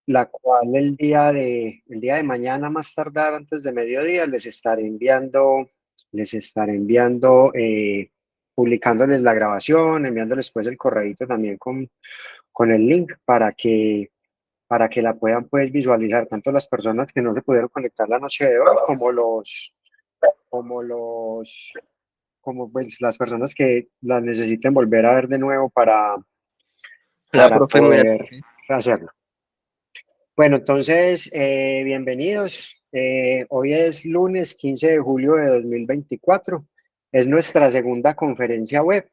la cual el día de mañana, más tardar antes de mediodía, les estaré enviando, publicándoles la grabación, enviándoles pues el correíto también con el link para que la puedan pues visualizar tanto las personas que no se pudieron conectar la noche de hoy como los, como pues las personas que la necesiten volver a ver de nuevo Hola, para profe, muy poder amable. hacerlo. Bueno, entonces, bienvenidos. Hoy es lunes 15 de julio de 2024. Es nuestra segunda conferencia web,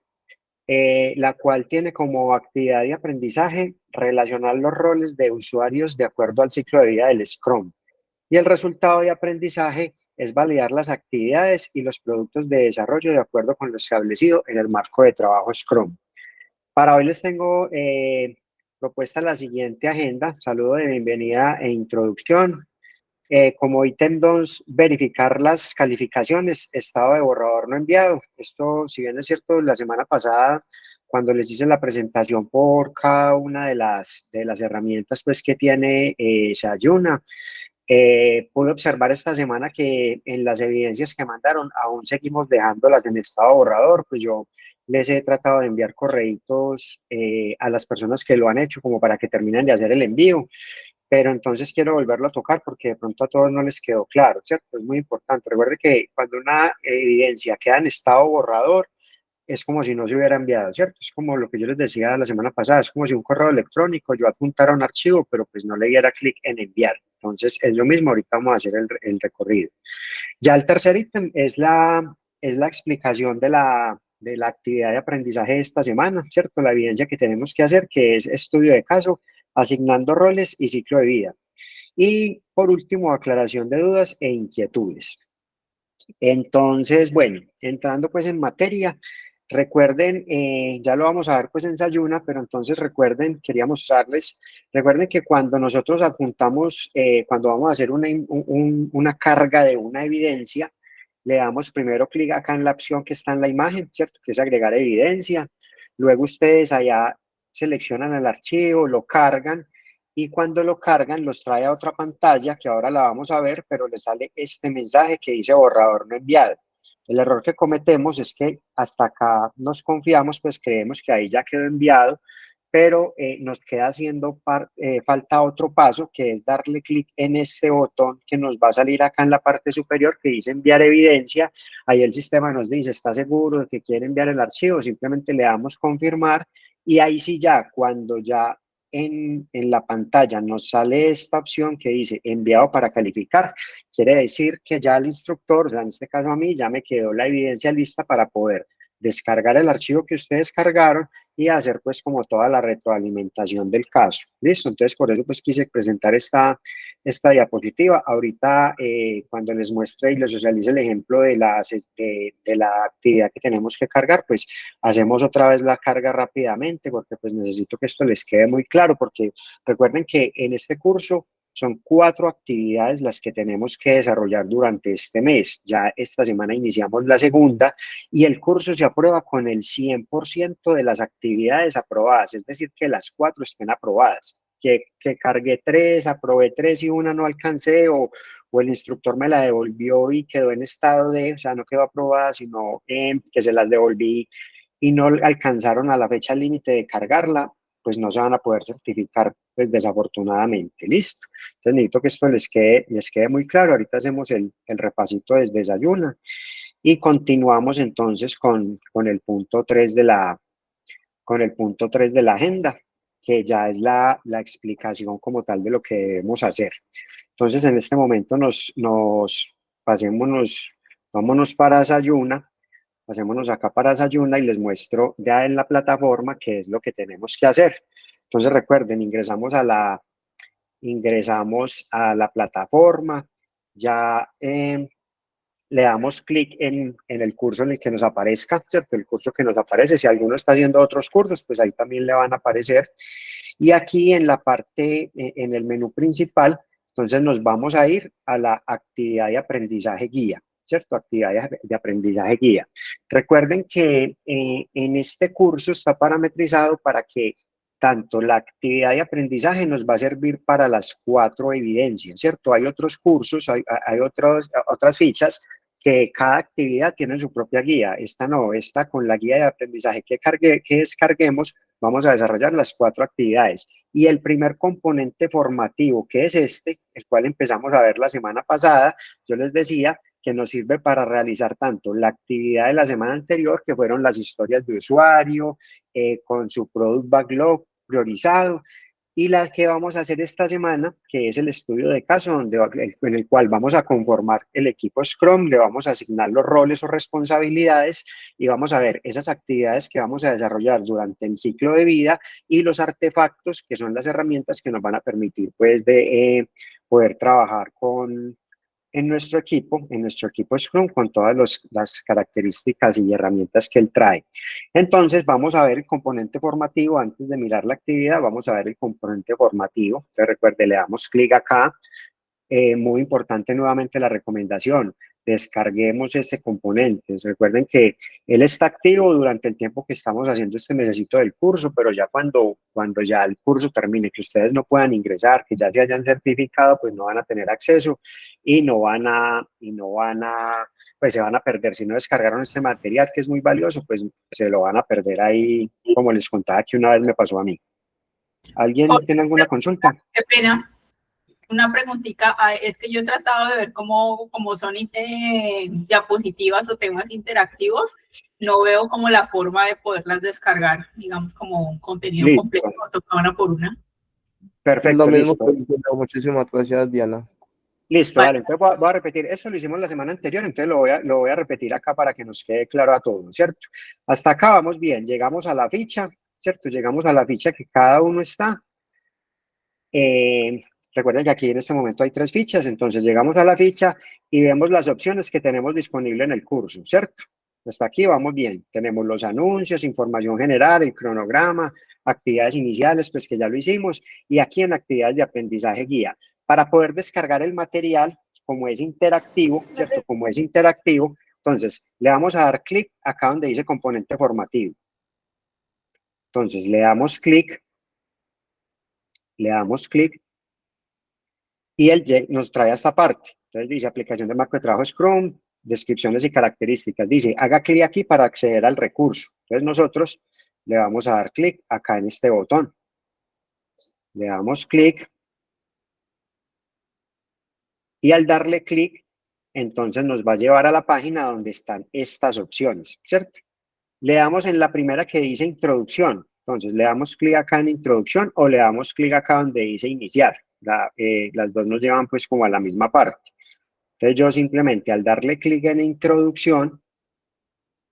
la cual tiene como actividad y aprendizaje relacionar los roles de usuarios de acuerdo al ciclo de vida del Scrum. Y el resultado de aprendizaje es validar las actividades y los productos de desarrollo de acuerdo con lo establecido en el marco de trabajo Scrum. Para hoy les tengo propuesta la siguiente agenda. Saludo de bienvenida e introducción. Como ítem 2, verificar las calificaciones, estado de borrador no enviado. Esto, si bien es cierto, la semana pasada, cuando les hice la presentación por cada una de las herramientas pues, que tiene Sayuna, pude observar esta semana que en las evidencias que mandaron aún seguimos dejándolas en estado borrador. Pues yo les he tratado de enviar correitos a las personas que lo han hecho como para que terminen de hacer el envío, pero entonces quiero volverlo a tocar porque de pronto a todos no les quedó claro, ¿cierto? Es muy importante. Recuerde que cuando una evidencia queda en estado borrador, es como si no se hubiera enviado, ¿cierto? Es como lo que yo les decía la semana pasada, es como si un correo electrónico yo adjuntara un archivo, pero pues no le diera clic en enviar. Entonces es lo mismo, ahorita vamos a hacer el recorrido. Ya el tercer ítem es la explicación de la actividad de aprendizaje de esta semana, ¿cierto? La evidencia que tenemos que hacer, que es estudio de caso, asignando roles y ciclo de vida. Y por último, aclaración de dudas e inquietudes. Entonces, bueno, entrando pues en materia, recuerden, ya lo vamos a ver pues en Sayuna, pero entonces recuerden, quería mostrarles, recuerden que cuando nosotros adjuntamos, cuando vamos a hacer una carga de una evidencia, le damos primero clic acá en la opción que está en la imagen, ¿cierto? Que es agregar evidencia. Luego ustedes allá seleccionan el archivo, lo cargan y cuando lo cargan los trae a otra pantalla que ahora la vamos a ver, pero le sale este mensaje que dice borrador no enviado. El error que cometemos es que hasta acá nos confiamos, pues creemos que ahí ya quedó enviado, pero nos queda haciendo falta otro paso, que es darle clic en este botón que nos va a salir acá en la parte superior que dice enviar evidencia. Ahí el sistema nos dice, ¿está seguro de que quiere enviar el archivo? Simplemente le damos confirmar y ahí sí ya, cuando ya en la pantalla nos sale esta opción que dice enviado para calificar, quiere decir que ya el instructor, o sea, en este caso a mí, ya me quedó la evidencia lista para poder descargar el archivo que ustedes cargaron y hacer pues como toda la retroalimentación del caso. ¿Listo? Entonces por eso pues quise presentar esta diapositiva. Ahorita cuando les muestre y les socialice el ejemplo de la actividad que tenemos que cargar, pues hacemos otra vez la carga rápidamente porque pues necesito que esto les quede muy claro porque recuerden que en este curso son 4 actividades las que tenemos que desarrollar durante este mes. Ya esta semana iniciamos la segunda y el curso se aprueba con el 100% de las actividades aprobadas, es decir, que las 4 estén aprobadas. Que cargué 3, aprobé 3 y una no alcancé o el instructor me la devolvió y quedó en estado de, o sea, no quedó aprobada, sino que se las devolví y no alcanzaron a la fecha límite de cargarla, pues no se van a poder certificar, pues desafortunadamente. Listo. Entonces necesito que esto les quede muy claro. Ahorita hacemos el repasito desde Desayuna y continuamos entonces con el punto 3 de la agenda, que ya es la explicación como tal de lo que debemos hacer. Entonces, en este momento vámonos para Sayuna, pasémonos acá para Sayuna y les muestro ya en la plataforma qué es lo que tenemos que hacer. Entonces, recuerden, ingresamos a la plataforma, ya le damos clic en el curso en el que nos aparezca, ¿cierto? El curso que nos aparece. Si alguno está haciendo otros cursos, pues ahí también le van a aparecer. Y aquí en la parte, en el menú principal, entonces nos vamos a ir a la actividad de aprendizaje guía, ¿cierto? Actividad de aprendizaje guía. Recuerden que en este curso está parametrizado para que tanto la actividad de aprendizaje nos va a servir para las 4 evidencias, ¿cierto? Hay otros cursos, hay otras fichas que cada actividad tiene su propia guía. Esta no, esta con la guía de aprendizaje que descarguemos, vamos a desarrollar las 4 actividades. Y el primer componente formativo, que es este, el cual empezamos a ver la semana pasada, yo les decía que nos sirve para realizar tanto la actividad de la semana anterior, que fueron las historias de usuario, con su Product Backlog priorizado, y la que vamos a hacer esta semana, que es el estudio de caso, en el cual vamos a conformar el equipo Scrum, le vamos a asignar los roles o responsabilidades y vamos a ver esas actividades que vamos a desarrollar durante el ciclo de vida y los artefactos, que son las herramientas que nos van a permitir pues de poder trabajar en nuestro equipo Scrum, con todas las características y herramientas que él trae. Entonces, vamos a ver el componente formativo. Antes de mirar la actividad, vamos a ver el componente formativo. Entonces, recuerde, le damos clic acá. Muy importante nuevamente la recomendación, descarguemos este componente. Recuerden que él está activo durante el tiempo que estamos haciendo este mesecito del curso, pero ya cuando ya el curso termine, que ustedes no puedan ingresar, que ya se hayan certificado, pues no van a tener acceso y pues se van a perder. Si no descargaron este material que es muy valioso, pues se lo van a perder ahí, como les contaba que una vez me pasó a mí. ¿Alguien tiene alguna consulta? Qué pena. Una preguntita, es que yo he tratado de ver cómo son diapositivas o temas interactivos, no veo como la forma de poderlas descargar, digamos, como un contenido completo, toca una por una. Perfecto, lo mismo listo. Muchísimas gracias, Diana. Listo, vale. Entonces voy a repetir. Eso lo hicimos la semana anterior, entonces lo voy a repetir acá para que nos quede claro a todos, ¿cierto? Hasta acá vamos bien. Llegamos a la ficha, ¿cierto? Llegamos a la ficha que cada uno está. Recuerden que aquí en este momento hay 3 fichas, entonces llegamos a la ficha y vemos las opciones que tenemos disponibles en el curso, ¿cierto? Hasta aquí vamos bien. Tenemos los anuncios, información general, el cronograma, actividades iniciales, pues que ya lo hicimos, y aquí en actividades de aprendizaje guía. Para poder descargar el material, como es interactivo, ¿cierto? Como es interactivo, entonces le vamos a dar clic acá donde dice componente formativo. Entonces le damos clic y él nos trae a esta parte. Entonces dice aplicación de marco de trabajo Scrum, descripciones y características. Dice haga clic aquí para acceder al recurso. Entonces nosotros le vamos a dar clic acá en este botón. Le damos clic y al darle clic, entonces nos va a llevar a la página donde están estas opciones, ¿cierto? Le damos en la primera que dice introducción. Entonces le damos clic acá en introducción o le damos clic acá donde dice iniciar. Las dos nos llevan pues como a la misma parte. Entonces yo simplemente al darle clic en introducción,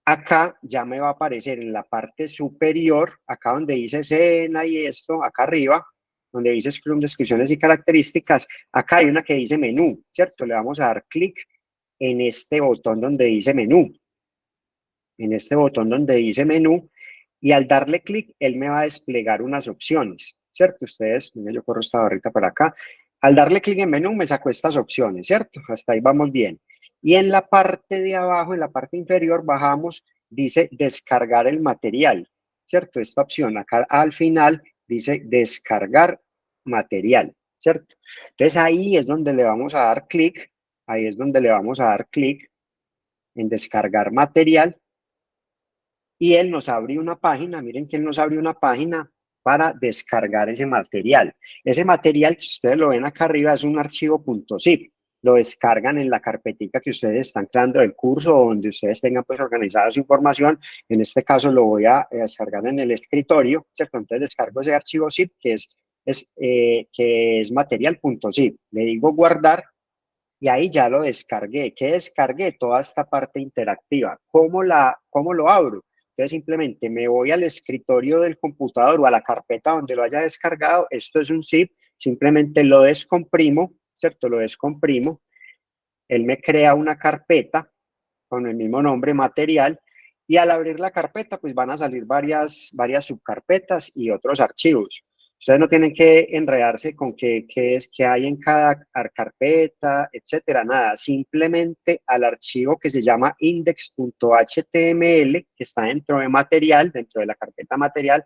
acá ya me va a aparecer en la parte superior, acá donde dice escena y esto, acá arriba, donde dice Scrum, descripciones y características, acá hay una que dice menú, ¿cierto? Le vamos a dar clic en este botón donde dice menú. En este botón donde dice menú, y al darle clic, él me va a desplegar unas opciones, ¿cierto? Ustedes, miren, yo corro esta barrita para acá. Al darle clic en menú, me sacó estas opciones, ¿cierto? Hasta ahí vamos bien. Y en la parte de abajo, en la parte inferior, bajamos, dice descargar el material, ¿cierto? Esta opción acá al final dice descargar material, ¿cierto? Entonces ahí es donde le vamos a dar clic, ahí es donde le vamos a dar clic en descargar material y él nos abrió una página, miren que él nos abrió una página para descargar ese material. Ese material que ustedes lo ven acá arriba es un archivo .zip. Lo descargan en la carpetica que ustedes están creando del curso o donde ustedes tengan pues organizada su información. En este caso lo voy a descargar en el escritorio, ¿cierto? Entonces descargo ese archivo zip que es material.zip. Le digo guardar y ahí ya lo descargué. ¿Qué descargué? Toda esta parte interactiva. ¿Cómo lo abro? Entonces simplemente me voy al escritorio del computador o a la carpeta donde lo haya descargado. Esto es un zip. Simplemente lo descomprimo, ¿cierto? Lo descomprimo. Él me crea una carpeta con el mismo nombre, material, y al abrir la carpeta, pues van a salir varias subcarpetas y otros archivos. Ustedes no tienen que enredarse con qué hay en cada carpeta, etcétera, nada. Simplemente al archivo que se llama index.html, que está dentro de material, dentro de la carpeta material,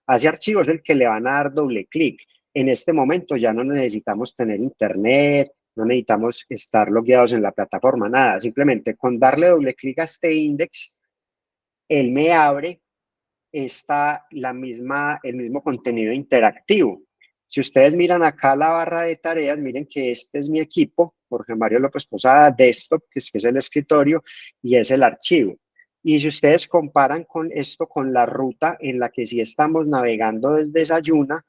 A ese archivo es el que le van a dar doble clic. En este momento ya no necesitamos tener internet, no necesitamos estar logueados en la plataforma, nada. Simplemente con darle doble clic a este index, él me abre el mismo contenido interactivo. Si ustedes miran acá la barra de tareas, miren que este es mi equipo, Jorge Mario López Posada, desktop, que es el escritorio, y es el archivo. Y si ustedes comparan con esto con la ruta en la que sí estamos navegando desde Sayuna,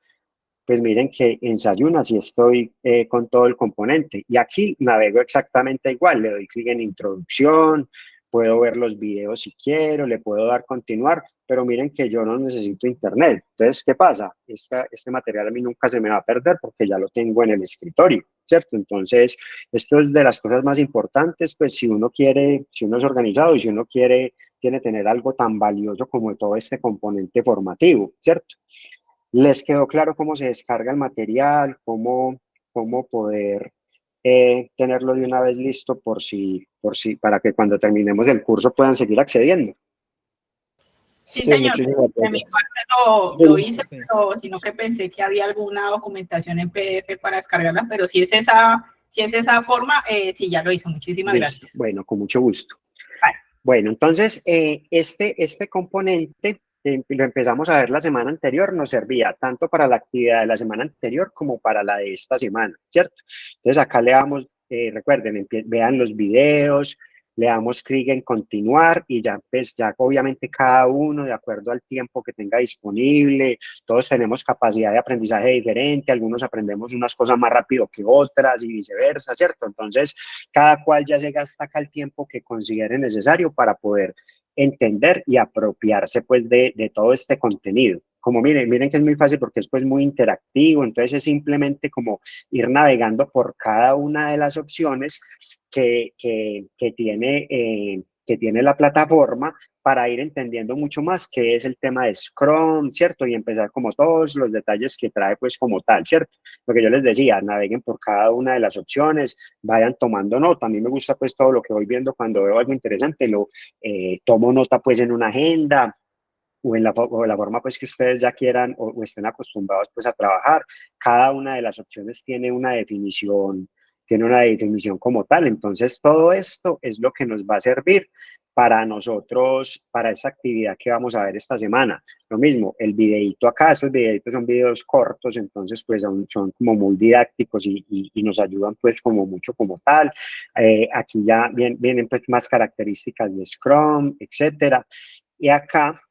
pues miren que en Sayuna sí estoy con todo el componente. Y aquí navego exactamente igual. Le doy clic en introducción, puedo ver los videos si quiero, le puedo dar continuar, pero miren que yo no necesito internet. Entonces, ¿qué pasa? Este material a mí nunca se me va a perder porque ya lo tengo en el escritorio, ¿cierto? Entonces, esto es de las cosas más importantes, pues si uno quiere, si uno es organizado y si uno quiere tener algo tan valioso como todo este componente formativo, ¿cierto? ¿Les quedó claro cómo se descarga el material, cómo poder tenerlo de una vez listo para que cuando terminemos el curso puedan seguir accediendo? Sí, Sí, señor. muchísimas De mi gracias. parte lo hice, pero sino que pensé que había alguna documentación en PDF para descargarla, pero si es esa forma, sí, ya lo hizo. Muchísimas Listo. gracias. Bueno, con mucho gusto. Vale. Bueno, entonces, este componente lo empezamos a ver la semana anterior, nos servía tanto para la actividad de la semana anterior como para la de esta semana, ¿cierto? Entonces, acá le damos, recuerden, vean los videos, le damos clic en continuar y ya, pues, ya obviamente cada uno, de acuerdo al tiempo que tenga disponible, todos tenemos capacidad de aprendizaje diferente, algunos aprendemos unas cosas más rápido que otras y viceversa, ¿cierto? Entonces, cada cual ya se gasta acá el tiempo que considere necesario para poder entender y apropiarse pues de todo este contenido. Como miren que es muy fácil porque es pues muy interactivo, entonces es simplemente como ir navegando por cada una de las opciones que tiene la plataforma para ir entendiendo mucho más qué es el tema de Scrum, ¿cierto? Y empezar como todos los detalles que trae pues como tal, ¿cierto? Lo que yo les decía, naveguen por cada una de las opciones, vayan tomando nota. A mí me gusta pues todo lo que voy viendo cuando veo algo interesante, tomo nota pues en una agenda o en la forma pues que ustedes ya quieran o estén acostumbrados pues a trabajar. Cada una de las opciones tiene una definición como tal. Entonces todo esto es lo que nos va a servir para nosotros, para esta actividad que vamos a ver esta semana. Lo mismo, el videito acá, estos videitos son videos cortos, entonces pues son como muy didácticos y nos ayudan pues como mucho como tal. Aquí ya vienen pues más características de Scrum, etcétera. Y acá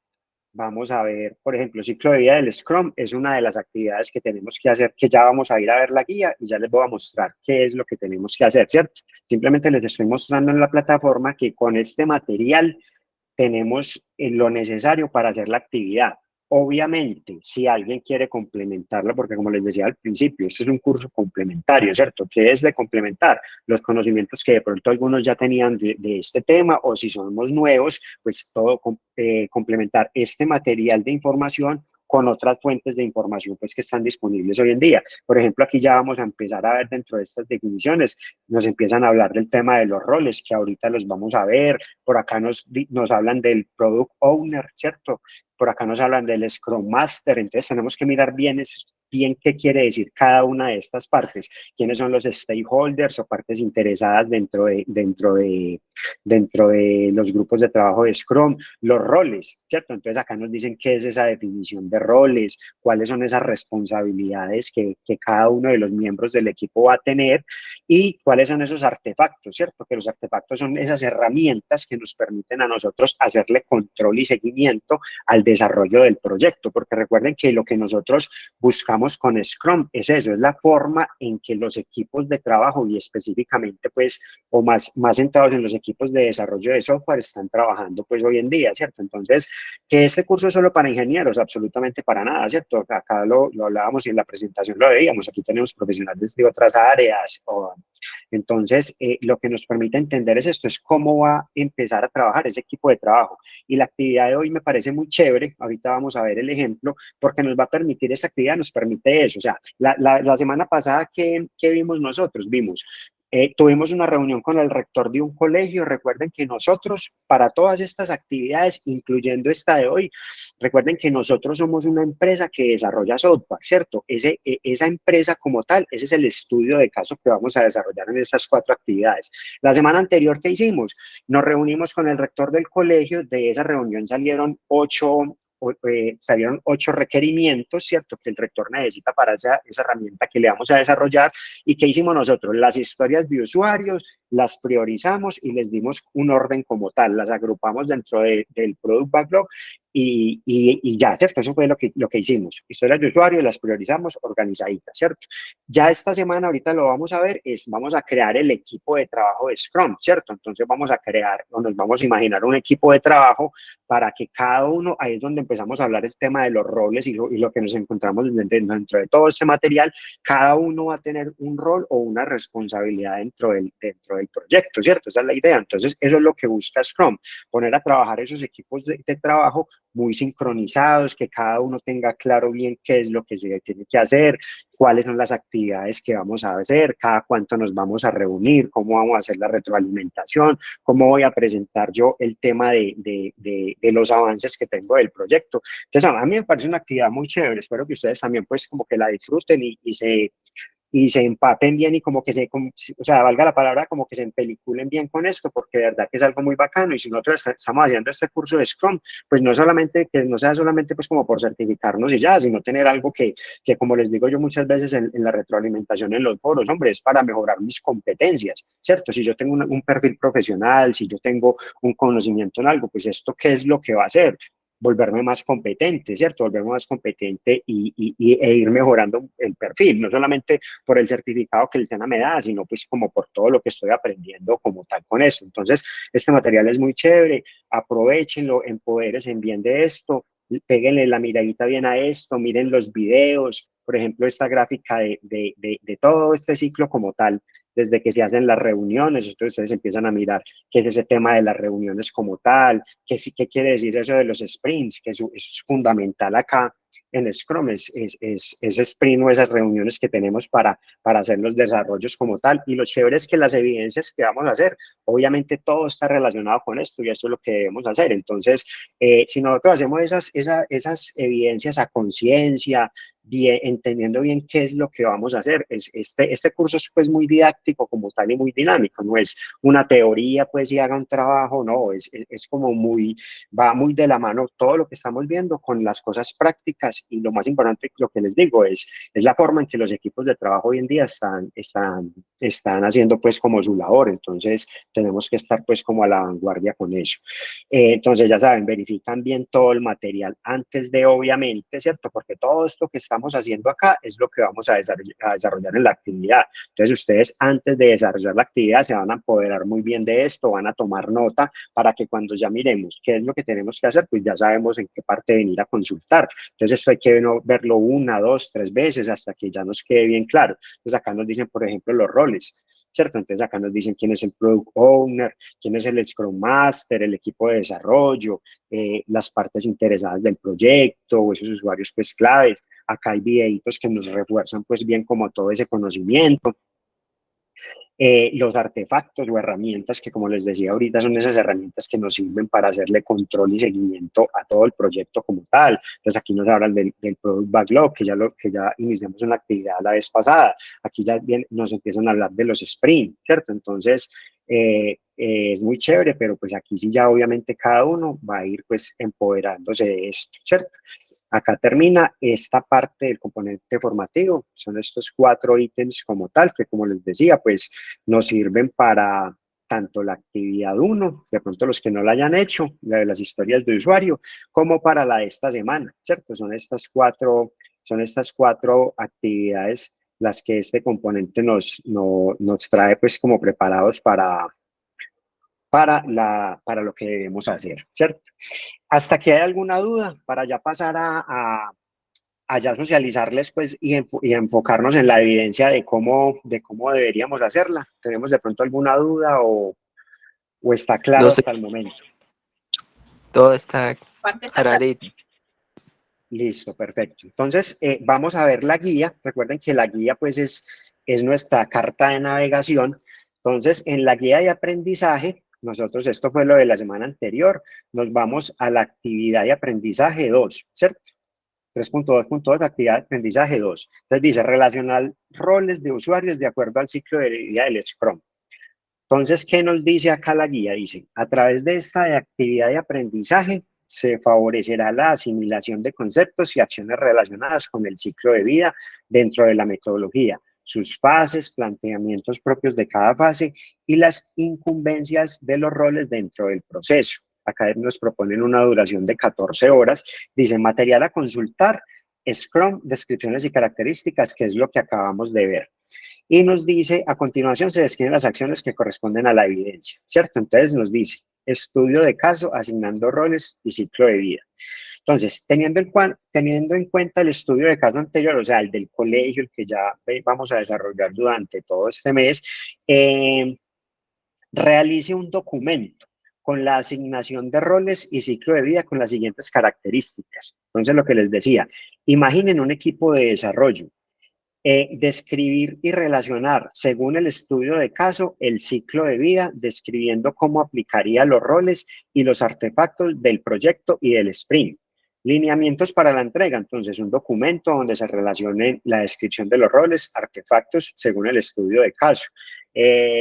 vamos a ver, por ejemplo, el ciclo de vida del Scrum es una de las actividades que tenemos que hacer, que ya vamos a ir a ver la guía y ya les voy a mostrar qué es lo que tenemos que hacer, ¿cierto? Simplemente les estoy mostrando en la plataforma que con este material tenemos lo necesario para hacer la actividad. Obviamente, si alguien quiere complementarlo, porque como les decía al principio, este es un curso complementario, ¿cierto? ¿Qué es de complementar? Los conocimientos que de pronto algunos ya tenían de este tema o si somos nuevos, pues todo complementar este material de información con otras fuentes de información pues que están disponibles hoy en día. Por ejemplo, aquí ya vamos a empezar a ver dentro de estas definiciones, nos empiezan a hablar del tema de los roles, que ahorita los vamos a ver, por acá nos hablan del Product Owner, ¿cierto? Por acá nos hablan del Scrum Master, entonces tenemos que mirar bien qué quiere decir cada una de estas partes, quiénes son los stakeholders o partes interesadas dentro de los grupos de trabajo de Scrum, los roles, ¿cierto? Entonces acá nos dicen qué es esa definición de roles, cuáles son esas responsabilidades que cada uno de los miembros del equipo va a tener y cuáles son esos artefactos, ¿cierto? Que los artefactos son esas herramientas que nos permiten a nosotros hacerle control y seguimiento al desarrollo del proyecto, porque recuerden que lo que nosotros buscamos con Scrum es eso, es la forma en que los equipos de trabajo y específicamente pues, o más centrados en los equipos de desarrollo de software están trabajando pues hoy en día, ¿cierto? Entonces, que este curso es solo para ingenieros, absolutamente para nada, ¿cierto? Acá lo hablábamos y en la presentación lo veíamos, aquí tenemos profesionales de otras áreas, entonces lo que nos permite entender es esto, es cómo va a empezar a trabajar ese equipo de trabajo. Y la actividad de hoy me parece muy chévere, ahorita vamos a ver el ejemplo, porque nos va a permitir, esa actividad nos permite eso, o sea, la semana pasada que vimos nosotros, vimos Tuvimos una reunión con el rector de un colegio. Recuerden que nosotros, para todas estas actividades, incluyendo esta de hoy, recuerden que nosotros somos una empresa que desarrolla software, ¿cierto? Esa empresa como tal, ese es el estudio de caso que vamos a desarrollar en estas 4 actividades. La semana anterior, ¿qué hicimos? Nos reunimos con el rector del colegio. De esa reunión salieron 8 requerimientos, ¿cierto? Que el rector necesita para esa herramienta que le vamos a desarrollar. ¿Y qué hicimos nosotros? Las historias de usuarios las priorizamos y les dimos un orden como tal, las agrupamos dentro del Product Backlog y ya, ¿cierto? Eso fue lo que hicimos. Historias de usuario, las priorizamos organizaditas, ¿cierto? Ya esta semana, ahorita lo vamos a ver, vamos a crear el equipo de trabajo de Scrum, ¿cierto? Entonces vamos a crear, o nos vamos a imaginar un equipo de trabajo para que cada uno, ahí es donde empezamos a hablar el tema de los roles y lo que nos encontramos dentro de todo este material. Cada uno va a tener un rol o una responsabilidad dentro del proyecto, ¿cierto? Esa es la idea. Entonces, eso es lo que busca Scrum, poner a trabajar esos equipos de trabajo muy sincronizados, que cada uno tenga claro bien qué es lo que se tiene que hacer, cuáles son las actividades que vamos a hacer, cada cuánto nos vamos a reunir, cómo vamos a hacer la retroalimentación, cómo voy a presentar yo el tema de los avances que tengo del proyecto. Entonces, a mí me parece una actividad muy chévere. Espero que ustedes también pues como que la disfruten y se empapen bien y como que o sea, valga la palabra, como que se empeliculen bien con esto, porque de verdad que es algo muy bacano. Y si nosotros estamos haciendo este curso de Scrum, pues no solamente, que no sea solamente pues como por certificarnos y ya, sino tener algo que como les digo yo muchas veces en la retroalimentación en los foros, hombre, es para mejorar mis competencias, ¿cierto? Si yo tengo un perfil profesional, si yo tengo un conocimiento en algo, pues esto, ¿qué es lo que va a hacer? Volverme más competente, ¿cierto? Volverme más competente e ir mejorando el perfil, no solamente por el certificado que el SENA me da, sino pues como por todo lo que estoy aprendiendo como tal con eso. Entonces, este material es muy chévere, aprovechenlo, empodérense bien de esto, péguenle la miradita bien a esto, miren los videos, por ejemplo, esta gráfica de todo este ciclo como tal, desde que se hacen las reuniones, entonces ustedes empiezan a mirar qué es ese tema de las reuniones como tal, qué quiere decir eso de los sprints, que es fundamental acá en Scrum, ese sprint o esas reuniones que tenemos para hacer los desarrollos como tal. Y lo chévere es que las evidencias que vamos a hacer, obviamente todo está relacionado con esto y eso es lo que debemos hacer. Entonces, si nosotros hacemos esas evidencias a conciencia, bien, entendiendo bien qué es lo que vamos a hacer, este curso es pues muy didáctico como tal y muy dinámico, no es una teoría pues y haga un trabajo, no, es como va muy de la mano todo lo que estamos viendo con las cosas prácticas. Y lo más importante, lo que les digo, es la forma en que los equipos de trabajo hoy en día están haciendo pues como su labor. Entonces tenemos que estar pues como a la vanguardia con eso. Entonces ya saben, verifican bien todo el material antes de, obviamente, ¿cierto? Porque todo esto que estamos haciendo acá es lo que vamos a desarrollar en la actividad. Entonces ustedes antes de desarrollar la actividad se van a apoderar muy bien de esto, van a tomar nota para que cuando ya miremos qué es lo que tenemos que hacer, pues ya sabemos en qué parte venir a consultar. Entonces esto hay que verlo 1, 2, 3 veces hasta que ya nos quede bien claro. Entonces acá nos dicen, por ejemplo, los roles, ¿cierto? Entonces acá nos dicen quién es el Product Owner, quién es el Scrum Master, el equipo de desarrollo, las partes interesadas del proyecto o esos usuarios pues claves. Acá hay videitos que nos refuerzan pues bien como todo ese conocimiento. Los artefactos o herramientas que, como les decía ahorita, son esas herramientas que nos sirven para hacerle control y seguimiento a todo el proyecto como tal. Entonces aquí nos hablan del Product Backlog, que ya iniciamos en la actividad la vez pasada. Aquí ya nos empiezan a hablar de los sprints, ¿cierto? Entonces, es muy chévere, pero pues aquí sí ya obviamente cada uno va a ir pues empoderándose de esto, ¿cierto? Acá termina esta parte del componente formativo. Son estos 4 ítems como tal, que como les decía, pues nos sirven para tanto la actividad 1, de pronto los que no la hayan hecho, la de las historias de usuario, como para la de esta semana, ¿cierto? Son estas cuatro actividades las que este componente nos trae pues como preparados para lo que debemos hacer, ¿cierto? Hasta que hay alguna duda para ya pasar a ya socializarles pues y enfocarnos en la evidencia de cómo deberíamos hacerla. ¿Tenemos de pronto alguna duda o está claro No sé, hasta el momento? todo está Parte está clarito. Listo, perfecto. Entonces, vamos a ver la guía. Recuerden que la guía pues es nuestra carta de navegación. Entonces, en la guía de aprendizaje, nosotros, esto fue lo de la semana anterior, nos vamos a la actividad de aprendizaje 2, ¿cierto? 3.2.2, actividad de aprendizaje 2. Entonces dice, relacionar roles de usuarios de acuerdo al ciclo de vida del Scrum. Entonces, ¿qué nos dice acá la guía? Dice, a través de esta actividad de aprendizaje se favorecerá la asimilación de conceptos y acciones relacionadas con el ciclo de vida dentro de la metodología, sus fases, planteamientos propios de cada fase y las incumbencias de los roles dentro del proceso. Acá nos proponen una duración de 14 horas. Dice, material a consultar, Scrum, descripciones y características, que es lo que acabamos de ver. Y nos dice, a continuación se describen las acciones que corresponden a la evidencia, ¿cierto? Entonces nos dice, estudio de caso, asignando roles y ciclo de vida. Entonces, teniendo en cuenta el estudio de caso anterior, o sea, el del colegio, el que ya vamos a desarrollar durante todo este mes, realice un documento con la asignación de roles y ciclo de vida con las siguientes características. Entonces, lo que les decía, imaginen un equipo de desarrollo. Describir y relacionar, según el estudio de caso, el ciclo de vida, describiendo cómo aplicaría los roles y los artefactos del proyecto y del sprint. Lineamientos para la entrega, entonces un documento donde se relacione la descripción de los roles, artefactos, según el estudio de caso.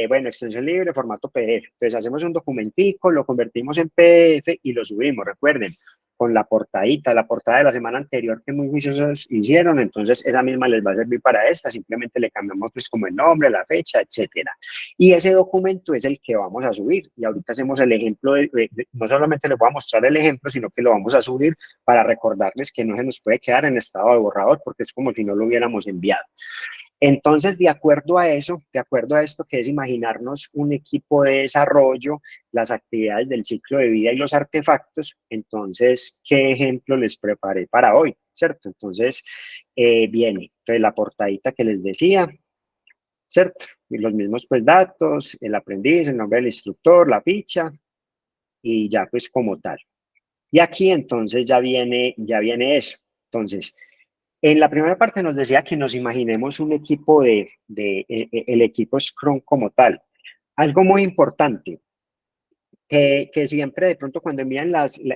Bueno, extensión libre, formato PDF. Entonces hacemos un documentico, lo convertimos en PDF y lo subimos, recuerden, con la portada de la semana anterior que muy juiciosos hicieron, entonces esa misma les va a servir para esta, simplemente le cambiamos pues como el nombre, la fecha, etcétera. Y ese documento es el que vamos a subir, y ahorita hacemos el ejemplo, no solamente les voy a mostrar el ejemplo, sino que lo vamos a subir para recordarles que no se nos puede quedar en estado de borrador, porque es como si no lo hubiéramos enviado. Entonces, de acuerdo a eso, de acuerdo a esto que es imaginarnos un equipo de desarrollo, las actividades del ciclo de vida y los artefactos, entonces, ¿qué ejemplo les preparé para hoy? ¿Cierto? Entonces, viene entonces, la portadita que les decía, ¿cierto? Y los mismos pues datos, el aprendiz, el nombre del instructor, la ficha, y ya pues como tal. Y aquí entonces ya viene eso. Entonces, en la primera parte nos decía que nos imaginemos un equipo el equipo Scrum como tal. Algo muy importante, que siempre de pronto cuando envían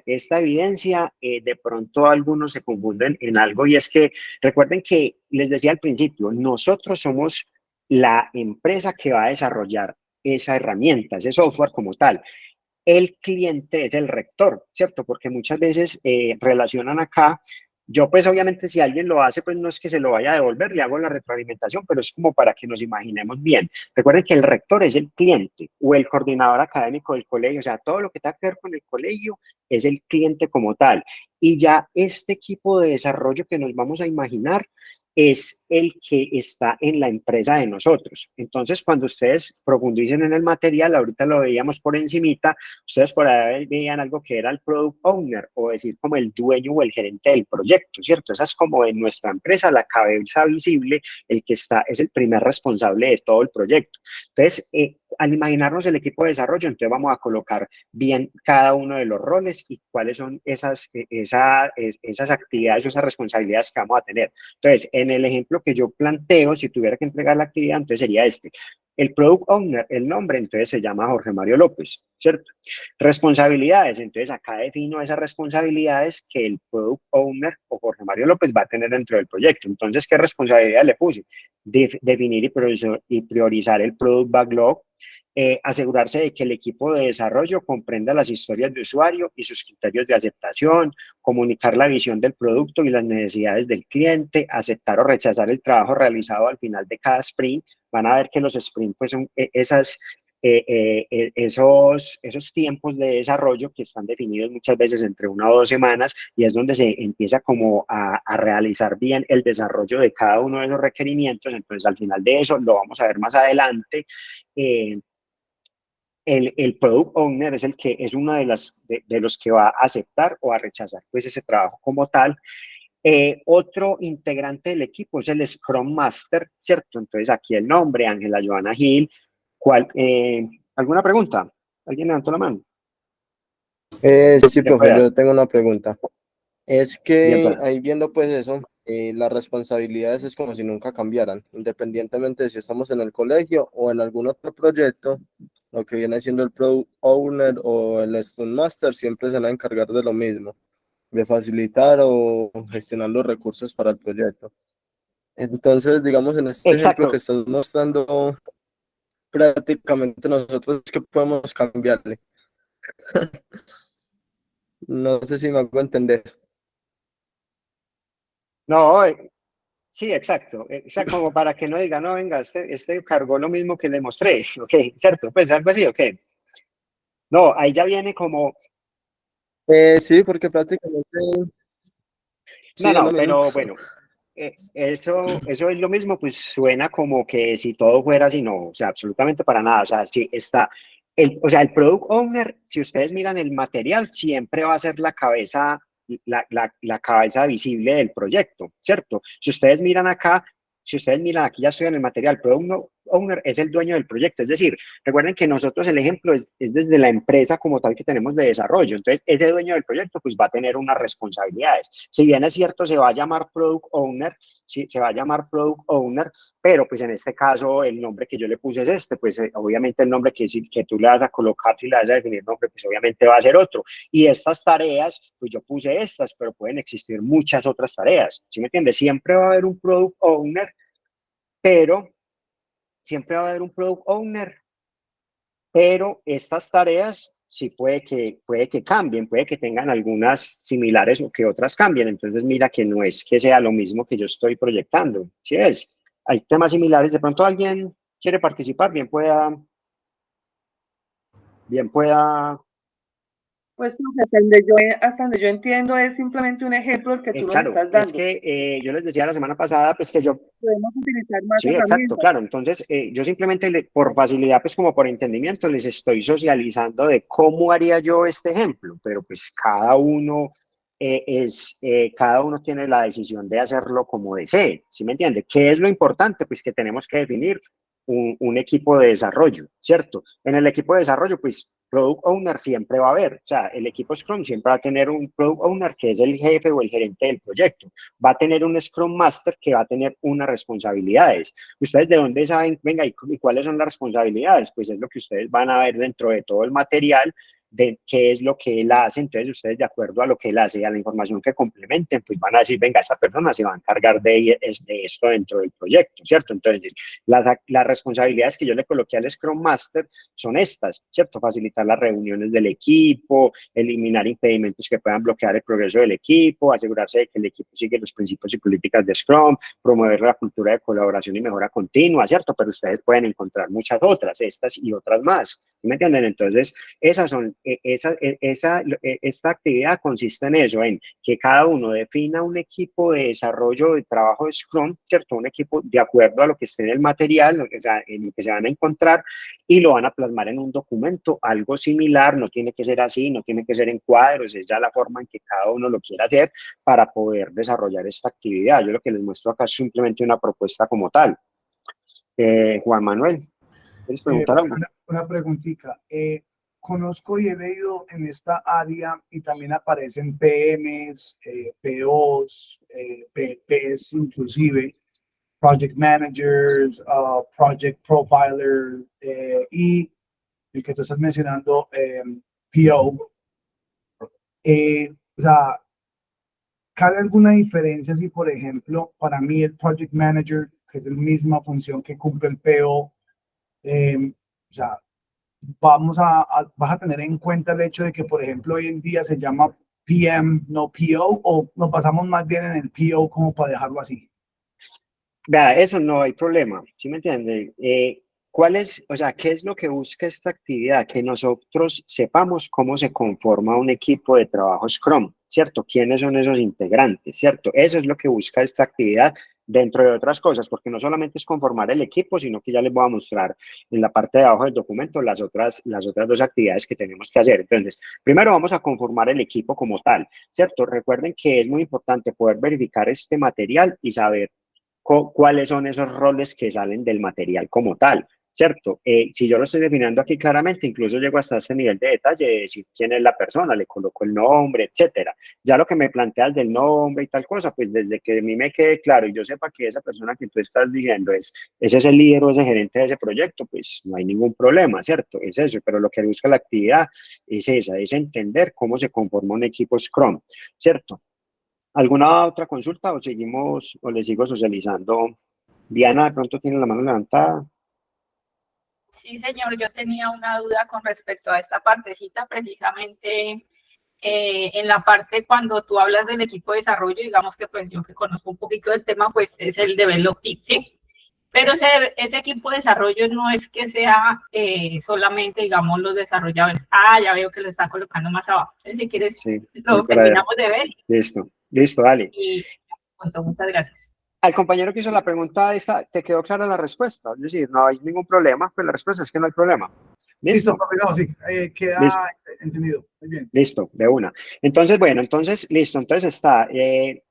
esta evidencia, de pronto algunos se confunden en algo, y es que recuerden que les decía al principio, nosotros somos la empresa que va a desarrollar esa herramienta, ese software como tal. El cliente es el rector, ¿cierto? Porque muchas veces relacionan acá. Yo, pues, obviamente, si alguien lo hace, pues no es que se lo vaya a devolver, le hago la retroalimentación, pero es como para que nos imaginemos bien. Recuerden que el rector es el cliente o el coordinador académico del colegio, o sea, todo lo que tenga que ver con el colegio es el cliente como tal. Y ya este equipo de desarrollo que nos vamos a imaginar es el que está en la empresa de nosotros. Entonces, cuando ustedes profundicen en el material, ahorita lo veíamos por encimita, ustedes por ahí veían algo que era el product owner, o decir como el dueño o el gerente del proyecto, ¿cierto? Esa es como en nuestra empresa la cabeza visible, el que está, es el primer responsable de todo el proyecto. Entonces, al imaginarnos el equipo de desarrollo, entonces vamos a colocar bien cada uno de los roles y cuáles son esas actividades o esas responsabilidades que vamos a tener. Entonces, en el ejemplo que yo planteo, si tuviera que entregar la actividad, entonces sería este. El Product Owner, el nombre, entonces se llama Jorge Mario López, ¿cierto? Responsabilidades, entonces acá defino esas responsabilidades que el Product Owner o Jorge Mario López va a tener dentro del proyecto. Entonces, ¿qué responsabilidad le puse? Definir y priorizar el Product Backlog, asegurarse de que el equipo de desarrollo comprenda las historias de usuario y sus criterios de aceptación, comunicar la visión del producto y las necesidades del cliente, aceptar o rechazar el trabajo realizado al final de cada sprint. Van a ver que los sprints pues, son esos tiempos de desarrollo que están definidos muchas veces entre 1 o 2 semanas, y es donde se empieza como a realizar bien el desarrollo de cada uno de esos requerimientos. Entonces, al final de eso, lo vamos a ver más adelante, el Product Owner es el que es uno de los que va a aceptar o a rechazar pues ese trabajo como tal. Otro integrante del equipo es el Scrum Master, ¿cierto? Entonces aquí el nombre, Ángela Joana Gil. ¿Alguna pregunta? ¿Alguien levantó la mano? Sí, profe, yo tengo una pregunta. Es Bien, que pues. ahí viendo pues eso, las responsabilidades es como si nunca cambiaran, independientemente de si estamos en el colegio o en algún otro proyecto. Lo que viene siendo el Product Owner o el Scrum Master siempre se van a encargar de lo mismo, de facilitar o gestionar los recursos para el proyecto. Entonces, digamos, en este ejemplo que Exacto. estás mostrando, prácticamente nosotros que podemos cambiarle. No sé si me hago entender. No, sí, exacto. Exacto, como para que no diga, no, venga, este cargó lo mismo que le mostré, ok, cierto, pues algo así, ok. No, ahí ya viene como, Sí, porque prácticamente sí no, es lo no, mismo. pero bueno, eso es lo mismo, pues suena como que si todo fuera así, no, o sea, absolutamente para nada, o sea, si está, o sea, el product owner, si ustedes miran el material, siempre va a ser la cabeza, la cabeza visible del proyecto, ¿cierto? Si ustedes miran aquí, ya estoy en el material, product owner es el dueño del proyecto, es decir, recuerden que nosotros el ejemplo es desde la empresa como tal que tenemos de desarrollo, entonces ese dueño del proyecto pues va a tener unas responsabilidades. Si bien es cierto, se va a llamar product owner, sí, se va a llamar product owner, pero pues en este caso el nombre que yo le puse es este, pues obviamente el nombre que tú le vas a colocar, si le vas a definir nombre, pues obviamente va a ser otro. Y estas tareas, pues yo puse estas, pero pueden existir muchas otras tareas, ¿sí me entiendes? Siempre va a haber un product owner, pero siempre va a haber un product owner, pero estas tareas sí puede que cambien, puede que tengan algunas similares o que otras cambien. Entonces, mira que no es que sea lo mismo que yo estoy proyectando. ¿Sí ves? Hay temas similares. De pronto alguien quiere participar, bien pueda. Pues hasta donde yo entiendo es simplemente un ejemplo el que tú nos Claro, estás es dando. que yo les decía la semana pasada, pues que yo. Podemos utilizar más Sí, exacto, herramientas. claro. Entonces, yo simplemente por facilidad, pues como por entendimiento, les estoy socializando de cómo haría yo este ejemplo, pero pues cada uno tiene la decisión de hacerlo como desee, ¿sí me entiende? ¿Qué es lo importante? Pues que tenemos que definir un equipo de desarrollo, ¿cierto? En el equipo de desarrollo, pues Product Owner siempre va a haber, o sea, el equipo Scrum siempre va a tener un Product Owner que es el jefe o el gerente del proyecto, va a tener un Scrum Master que va a tener unas responsabilidades. ¿Ustedes de dónde saben, venga, y cuáles son las responsabilidades? Pues es lo que ustedes van a ver dentro de todo el material de qué es lo que él hace. Entonces ustedes, de acuerdo a lo que él hace y a la información que complementen, pues van a decir, venga, esta persona se va a encargar de esto dentro del proyecto, ¿cierto? Entonces, las responsabilidades que yo le coloqué al Scrum Master son estas, ¿cierto? Facilitar las reuniones del equipo, eliminar impedimentos que puedan bloquear el progreso del equipo, asegurarse de que el equipo sigue los principios y políticas de Scrum, promover la cultura de colaboración y mejora continua, ¿cierto? Pero ustedes pueden encontrar muchas otras, estas y otras más, ¿sí me entienden? Entonces, esta actividad consiste en eso, en que cada uno defina un equipo de desarrollo de trabajo de Scrum, ¿cierto? Un equipo de acuerdo a lo que esté en el material, en lo que se van a encontrar, y lo van a plasmar en un documento, algo similar, no tiene que ser así, no tiene que ser en cuadros, es ya la forma en que cada uno lo quiera hacer para poder desarrollar esta actividad. Yo lo que les muestro acá es simplemente una propuesta como tal. Juan Manuel, ¿quieres preguntar algo? Una preguntita. Conozco y he leído en esta área y también aparecen PMs, POs, PPs inclusive, Project Managers, Project Profiler y el que tú estás mencionando, PO. O sea, ¿cabe alguna diferencia si, por ejemplo, para mí el Project Manager, que es la misma función que cumple el PO, o sea, vas a tener en cuenta el hecho de que, por ejemplo, hoy en día se llama PM, no PO, o nos basamos más bien en el PO como para dejarlo así? Vea, eso no hay problema, ¿sí me entiende? ¿Cuál es, o sea, qué es lo que busca esta actividad? Que nosotros sepamos cómo se conforma un equipo de trabajo Scrum, ¿cierto? ¿Quiénes son esos integrantes, ¿cierto? Eso es lo que busca esta actividad, dentro de otras cosas, porque no solamente es conformar el equipo, sino que ya les voy a mostrar en la parte de abajo del documento las otras dos actividades que tenemos que hacer. Entonces, primero vamos a conformar el equipo como tal, ¿cierto? Recuerden que es muy importante poder verificar este material y saber cuáles son esos roles que salen del material como tal, ¿cierto? Si yo lo estoy definiendo aquí claramente, incluso llego hasta este nivel de detalle de decir quién es la persona, le coloco el nombre, etcétera. Ya lo que me planteas del nombre y tal cosa, pues desde que a mí me quede claro y yo sepa que esa persona que tú estás diciendo ese es el líder o ese gerente de ese proyecto, pues no hay ningún problema, ¿cierto? Es eso, pero lo que busca la actividad es esa, es entender cómo se conforma un equipo Scrum, ¿cierto? ¿Alguna otra consulta o seguimos o le sigo socializando? Diana, de pronto tiene la mano levantada. Sí, señor, yo tenía una duda con respecto a esta partecita, precisamente en la parte cuando tú hablas del equipo de desarrollo, digamos que pues yo que conozco un poquito del tema, pues es el develop team, ¿sí? Pero ese equipo de desarrollo no es que sea solamente, digamos, los desarrolladores. Ah, ya veo que lo está colocando más abajo. Entonces, si quieres, Sí, lo terminamos de ver. Listo, dale. Y muchas gracias. Al compañero que hizo la pregunta, ¿te quedó clara la respuesta? Es decir, no hay ningún problema, pues la respuesta es que no hay problema. Listo, ¿Listo? profe, no, sí, queda Listo. entendido. Muy bien. Listo, de una. Entonces, bueno, listo. Entonces está,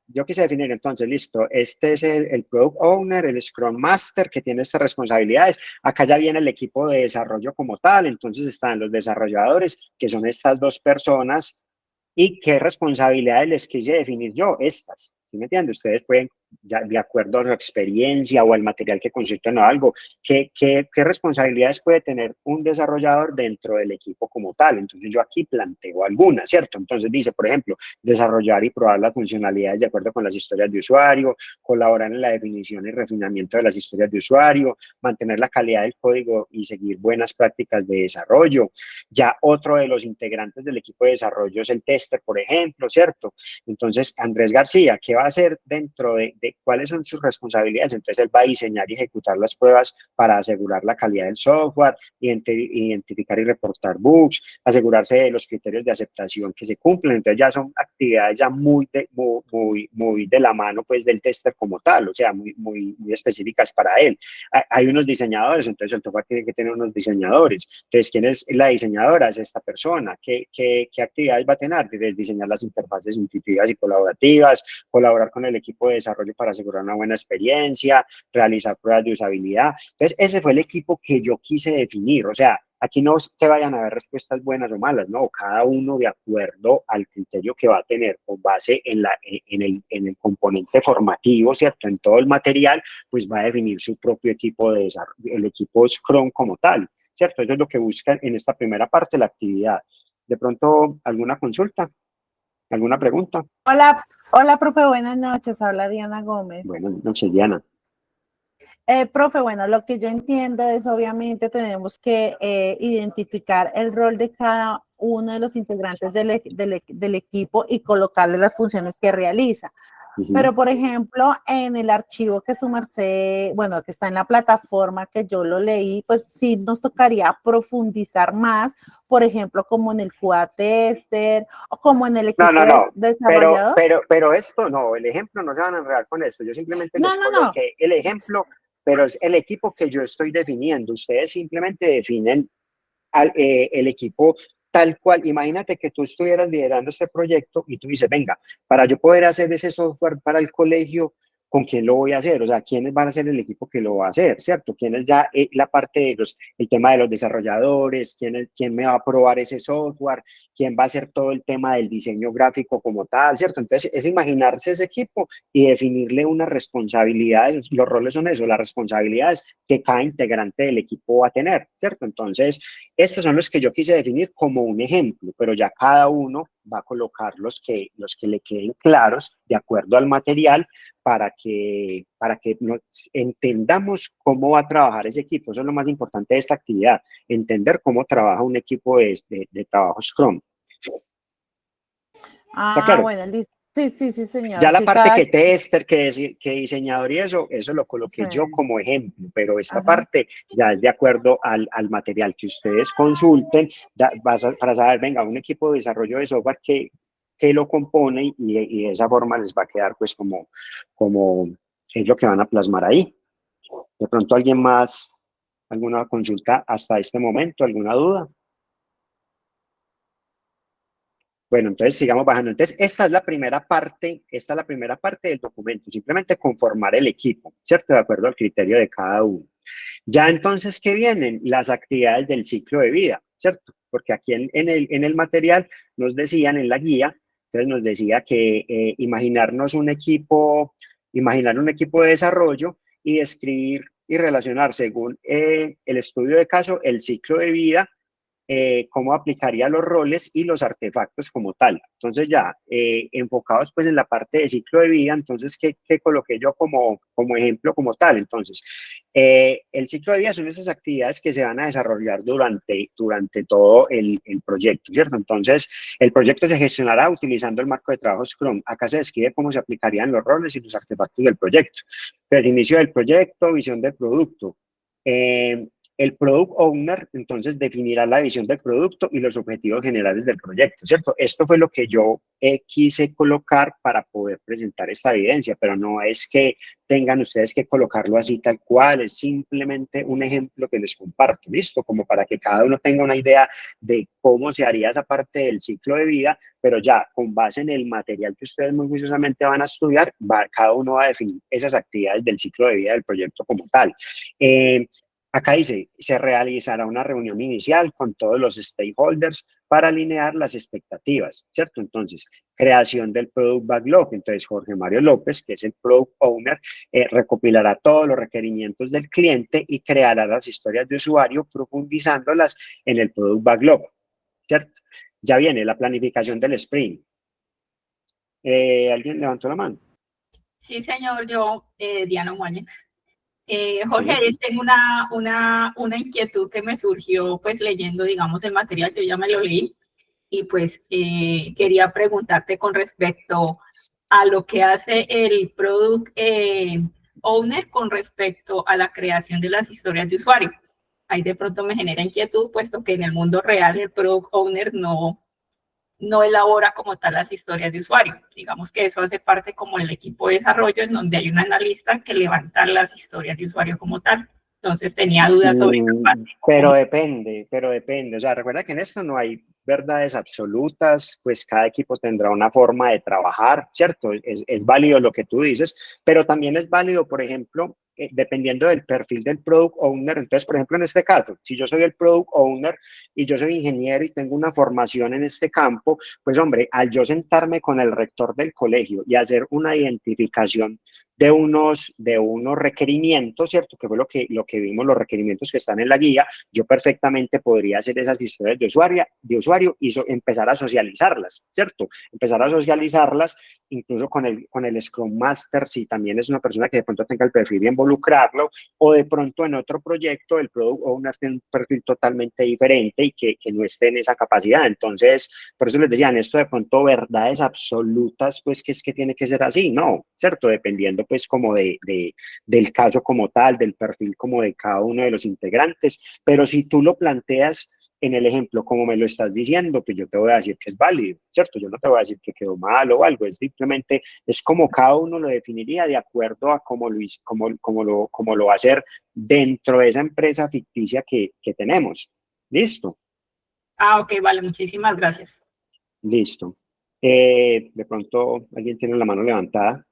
yo quise definir entonces, listo, este es el Product Owner, el Scrum Master que tiene estas responsabilidades. Acá ya viene el equipo de desarrollo como tal, entonces están los desarrolladores, que son estas dos personas, y qué responsabilidades les quise definir yo, estas. ¿Sí me entienden? Ustedes pueden, ya, de acuerdo a su experiencia o al material que consulten o algo, ¿qué responsabilidades puede tener un desarrollador dentro del equipo como tal? Entonces yo aquí planteo algunas, ¿cierto? Entonces dice, por ejemplo, desarrollar y probar las funcionalidades de acuerdo con las historias de usuario, colaborar en la definición y refinamiento de las historias de usuario, mantener la calidad del código y seguir buenas prácticas de desarrollo. Ya otro de los integrantes del equipo de desarrollo es el tester, por ejemplo, ¿cierto? Entonces, Andrés García, ¿qué va a hacer dentro de cuáles son sus responsabilidades? Entonces, él va a diseñar y ejecutar las pruebas para asegurar la calidad del software, identificar y reportar bugs, asegurarse de los criterios de aceptación que se cumplen. Entonces, ya son actividades ya muy de la mano, pues, del tester como tal, o sea, muy específicas para él. Hay unos diseñadores, entonces el software tiene que tener unos diseñadores. Entonces, ¿quién es la diseñadora? Es esta persona. ¿Qué actividades va a tener? Debe diseñar las interfaces intuitivas y colaborativas, colaborar con el equipo de desarrollo para asegurar una buena experiencia, realizar pruebas de usabilidad. Entonces, ese fue el equipo que yo quise definir. O sea, aquí no es que vayan a haber respuestas buenas o malas, no, cada uno de acuerdo al criterio que va a tener con base en el componente formativo, ¿cierto? En todo el material, pues va a definir su propio equipo de desarrollo, el equipo Scrum como tal, ¿cierto? Eso es lo que buscan en esta primera parte de la actividad. De pronto, ¿alguna consulta? ¿Alguna pregunta? Hola, profe, buenas noches. Habla Diana Gómez. Buenas noches, Diana. Profe, bueno, lo que yo entiendo es obviamente tenemos que identificar el rol de cada uno de los integrantes del equipo y colocarle las funciones que realiza. Pero, por ejemplo, en el archivo que su merced, bueno, que está en la plataforma que yo lo leí, pues sí nos tocaría profundizar más, por ejemplo, como en el QA tester o como en el equipo desarrollador. Pero esto no, el ejemplo no se van a enredar con esto. Yo simplemente les coloqué el ejemplo, pero es el equipo que yo estoy definiendo. Ustedes simplemente definen el equipo tal cual. Imagínate que tú estuvieras liderando este proyecto y tú dices, venga, para yo poder hacer ese software para el colegio, ¿con quién lo voy a hacer? O sea, ¿quiénes van a ser el equipo que lo va a hacer? ¿Cierto? ¿Quién es ya la parte de el tema de los desarrolladores? ¿Quién me va a probar ese software? ¿Quién va a hacer todo el tema del diseño gráfico como tal? ¿Cierto? Entonces, es imaginarse ese equipo y definirle unas responsabilidades. Los roles son eso, las responsabilidades que cada integrante del equipo va a tener, ¿cierto? Entonces, estos son los que yo quise definir como un ejemplo, pero ya cada uno va a colocar los que le queden claros de acuerdo al material para que nos entendamos cómo va a trabajar ese equipo. Eso es lo más importante de esta actividad, entender cómo trabaja un equipo de trabajo Scrum. ¿Está claro? Bueno, listo. Sí, señor. Ya la parte que tester, que diseñador y eso lo coloqué yo como ejemplo, pero esta parte ya es de acuerdo al material que ustedes consulten para saber, venga, un equipo de desarrollo de software que lo compone y de esa forma les va a quedar pues como es lo que van a plasmar ahí. De pronto alguien más, alguna consulta hasta este momento, alguna duda. Bueno, entonces sigamos bajando. Entonces, esta es la primera parte del documento, simplemente conformar el equipo, ¿cierto? De acuerdo al criterio de cada uno. Ya entonces, ¿qué vienen? Las actividades del ciclo de vida, ¿cierto? Porque aquí en el material nos decían, en la guía, entonces nos decía que imaginar un equipo de desarrollo y escribir y relacionar según el estudio de caso, el ciclo de vida, cómo aplicaría los roles y los artefactos como tal. Entonces ya, enfocados pues en la parte de ciclo de vida, entonces, ¿qué coloqué yo como ejemplo como tal? Entonces, el ciclo de vida son esas actividades que se van a desarrollar durante todo el proyecto, ¿cierto? Entonces, el proyecto se gestionará utilizando el marco de trabajo Scrum. Acá se describe cómo se aplicarían los roles y los artefactos del proyecto. Pero el inicio del proyecto, visión del producto. El Product Owner, entonces, definirá la visión del producto y los objetivos generales del proyecto, ¿cierto? Esto fue lo que yo quise colocar para poder presentar esta evidencia, pero no es que tengan ustedes que colocarlo así tal cual, es simplemente un ejemplo que les comparto, ¿listo? Como para que cada uno tenga una idea de cómo se haría esa parte del ciclo de vida, pero ya con base en el material que ustedes muy juiciosamente van a estudiar, cada uno va a definir esas actividades del ciclo de vida del proyecto como tal. Acá dice, se realizará una reunión inicial con todos los stakeholders para alinear las expectativas, ¿cierto? Entonces, creación del Product Backlog. Entonces, Jorge Mario López, que es el Product Owner, recopilará todos los requerimientos del cliente y creará las historias de usuario profundizándolas en el Product Backlog, ¿cierto? Ya viene la planificación del sprint. ¿Alguien levantó la mano? Sí, señor, yo, Diana Moañez. Jorge, Sí. tengo una inquietud que me surgió pues leyendo, digamos, el material, yo ya me lo leí, y pues quería preguntarte con respecto a lo que hace el Product Owner con respecto a la creación de las historias de usuario. Ahí de pronto me genera inquietud, puesto que en el mundo real el Product Owner no elabora como tal las historias de usuario. Digamos que eso hace parte como el equipo de desarrollo, en donde hay un analista que levanta las historias de usuario como tal. Entonces tenía dudas sobre esa parte. Pero depende. O sea, recuerda que en esto no hay verdades absolutas, pues cada equipo tendrá una forma de trabajar, ¿cierto? Es válido lo que tú dices, pero también es válido, por ejemplo, dependiendo del perfil del Product Owner. Entonces, por ejemplo, en este caso, si yo soy el Product Owner y yo soy ingeniero y tengo una formación en este campo, pues hombre, al yo sentarme con el rector del colegio y hacer una identificación de unos requerimientos, ¿cierto? Que fue lo que vimos, los requerimientos que están en la guía, yo perfectamente podría hacer esas historias de usuario y empezar a socializarlas, ¿cierto? Empezar a socializarlas incluso con el Scrum Master, si también es una persona que de pronto tenga el perfil de involucrarlo, o de pronto en otro proyecto el Product Owner tiene un perfil totalmente diferente y que no esté en esa capacidad. Entonces, por eso les decía, en esto de pronto verdades absolutas, pues que es que tiene que ser así, ¿no? ¿Cierto? Dependiendo pues como del caso como tal, del perfil como de cada uno de los integrantes, pero si tú lo planteas en el ejemplo como me lo estás diciendo, pues yo te voy a decir que es válido, ¿cierto? Yo no te voy a decir que quedó mal o algo, es simplemente, es como cada uno lo definiría de acuerdo a cómo lo va a hacer dentro de esa empresa ficticia que tenemos. ¿Listo? Ah, ok, vale, muchísimas gracias. Listo. De pronto alguien tiene la mano levantada.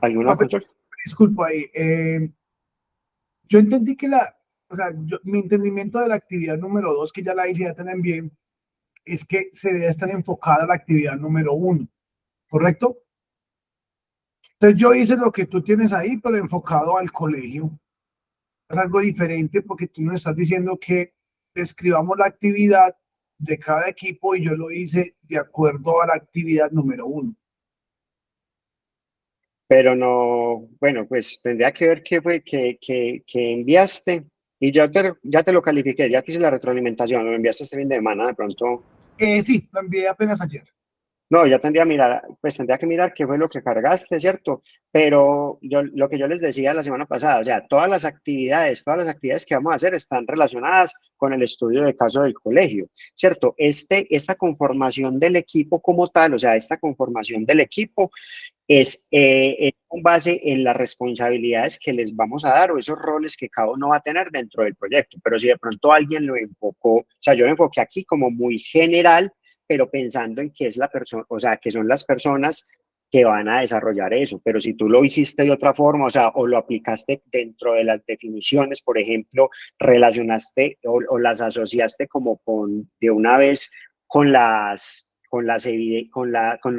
¿Alguna consulta? Disculpa ahí. Yo entendí que mi entendimiento de la actividad número 2, que ya la hice, ya te la envié, es que se debe estar enfocada a la actividad número 1, ¿correcto? Entonces yo hice lo que tú tienes ahí, pero enfocado al colegio. Es algo diferente porque tú nos estás diciendo que describamos la actividad de cada equipo y yo lo hice de acuerdo a la actividad número 1. Pero no, bueno, pues tendría que ver qué fue que enviaste y ya te lo califiqué, ya te hice la retroalimentación, lo enviaste este fin de semana de pronto. Sí, lo envié apenas ayer. No, ya tendría, mirar, pues tendría que mirar qué fue lo que cargaste, ¿cierto? Pero lo que yo les decía la semana pasada, o sea, todas las actividades que vamos a hacer están relacionadas con el estudio de caso del colegio, ¿cierto? Esta conformación del equipo como tal, o sea, esta conformación del equipo es con base en las responsabilidades que les vamos a dar o esos roles que cada uno va a tener dentro del proyecto. Pero si de pronto alguien lo enfocó, o sea, yo lo enfoqué aquí como muy general, pero pensando en que es la persona, o sea, que son las personas que van a desarrollar eso. Pero si tú lo hiciste de otra forma, o sea, o lo aplicaste dentro de las definiciones, por ejemplo, relacionaste o las asociaste como con de una vez con los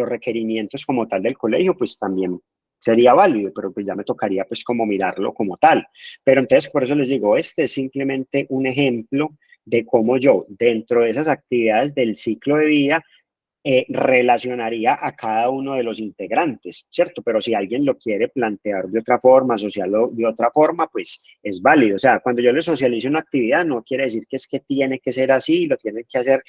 requerimientos como tal del colegio, pues también sería válido, pero pues ya me tocaría pues como mirarlo como tal. Pero entonces por eso les digo, este es simplemente un ejemplo de cómo yo dentro de esas actividades del ciclo de vida relacionaría a cada uno de los integrantes, ¿cierto? Pero si alguien lo quiere plantear de otra forma, asociarlo de otra forma, pues es válido. O sea, cuando yo le socializo una actividad, no quiere decir que es que tiene que ser así, lo tiene que hacer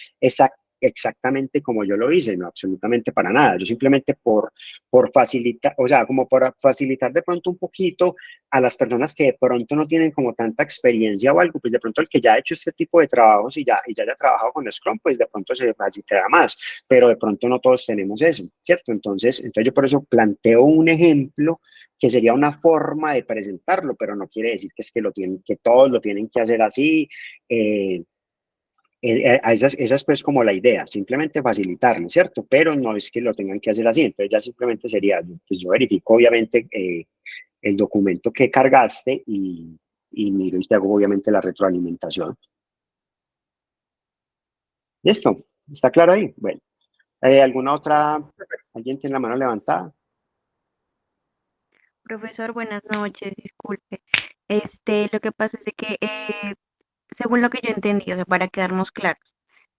exactamente como yo lo hice, no, absolutamente para nada. Yo simplemente por facilitar, o sea, como por facilitar de pronto un poquito a las personas que de pronto no tienen como tanta experiencia o algo, pues de pronto el que ya ha hecho este tipo de trabajos y ya haya trabajado con Scrum, pues de pronto se facilitará más, pero de pronto no todos tenemos eso, ¿cierto? Entonces yo por eso planteo un ejemplo que sería una forma de presentarlo, pero no quiere decir que es que que todos lo tienen que hacer así. Esa es pues como la idea, simplemente facilitarlo, ¿cierto? Pero no es que lo tengan que hacer así, entonces ya simplemente sería, pues yo verifico obviamente el documento que cargaste y miro y te hago obviamente la retroalimentación. ¿Listo? ¿Está claro ahí? Bueno, ¿alguna otra? ¿Alguien tiene la mano levantada? Profesor, buenas noches, disculpe. Lo que pasa es de que, según lo que yo entendí, o sea, para quedarnos claros,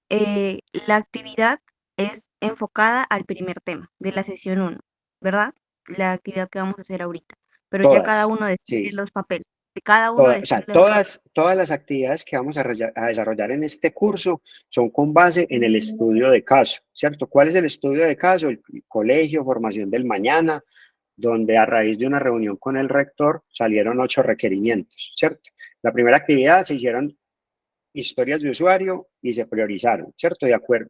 la actividad es enfocada al primer tema de la sesión uno, ¿verdad? La actividad que vamos a hacer ahorita. Pero ya cada Todas, uno decide sí. los papeles, de cada uno O sea, decide los roles. todas las actividades que vamos a desarrollar en este curso son con base en el estudio de caso, ¿cierto? ¿Cuál es el estudio de caso? El colegio, formación del mañana, donde a raíz de una reunión con el rector salieron 8 requerimientos, ¿cierto? La primera actividad se hicieron historias de usuario y se priorizaron, ¿cierto? De acuerdo